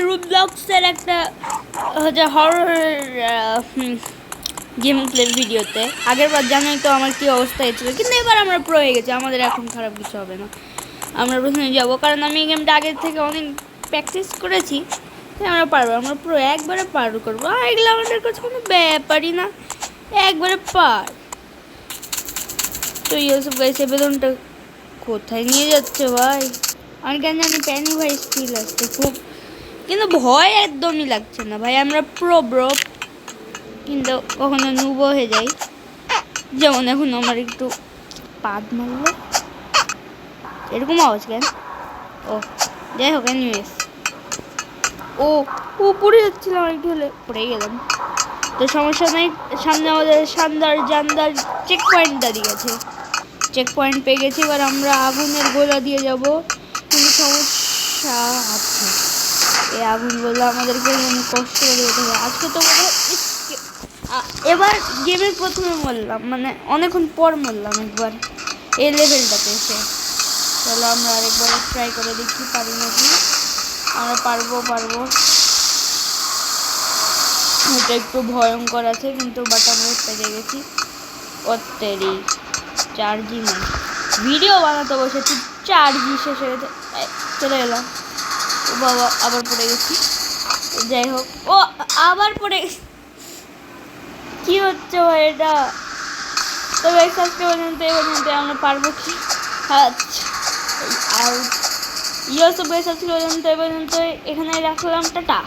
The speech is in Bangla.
রুবলক্সের একটা হরর গেম প্লে ভিডিওতে আগের বার জানোই তো আমার কি অবস্থা হয়েছিল, কিন্তু এবার আমরা প্রো হয়ে গেছি, আমাদের এখন খারাপ কিছু হবে না। আমরা প্রথমে যাবো, কারণ আমি এই গেমটা আগের থেকে অনেক প্র্যাকটিস করেছি, তাই আমরা পারবো, আমরা পুরো একবারে পার করবো। আর এগুলো আমাদের কাছে কোনো ব্যাপারই না, একবারে পার। তো ইউসুফ গাইস এই বেলুনটা কোথায় নিয়ে যাচ্ছে ভাই? আমি কেন জানি প্যানি ভাই স্টিল আসছে খুব, কিন্তু ভয় একদমই লাগছে না ভাই। আমরা প্রো ব্রো, কিন্তু কখনো নুবো হয়ে যাই, যেমন এখন আমার একটু পাদ মারলো, এরকম আওয়াজ কেন? ও যাই হোক, এনিওয়েজ ও ও পড়ে যাচ্ছিলাম, একটু হলে পড়ে গেলাম, তো সমস্যা নেই। সামনে আমাদের শানদার জানদার চেক পয়েন্ট দাঁড়িয়ে গেছে, চেক পয়েন্ট পেয়ে গেছি। এবার আমরা আগুনের গোলা দিয়ে যাব, কিন্তু সমস্যা আছে, এই আগুনগুলো আমাদেরকে কষ্ট করে যেতে হবে আজকে। তো এবার গেমের প্রথমে মরলাম, মানে অনেকক্ষণ পর মরলাম একবার এই লেভেলটাতে এসে। তাহলে আমরা আরেকবার ট্রাই করে দেখি পারি নাকি। আমরা পারবো। এটা একটু ভয়ঙ্কর আছে, কিন্তু বাট আমরা পেরে গেছি। অত্যারি চার্জই নেই, ভিডিও বানাতে বসেছি, চার্জই শেষ হয়ে গেছে, চলে এলাম। ও বাবা, আবার পড়ে গেছি। যাই হোক, ও আবার পড়ে গেছি, কি হচ্ছে ভাই এটা? তবে আজকে পর্যন্ত আমরা পারবো কি? আচ্ছা, আর ইউসুফ গাইস আজকে পর্যন্ত এখানে রাখলাম, টাটা।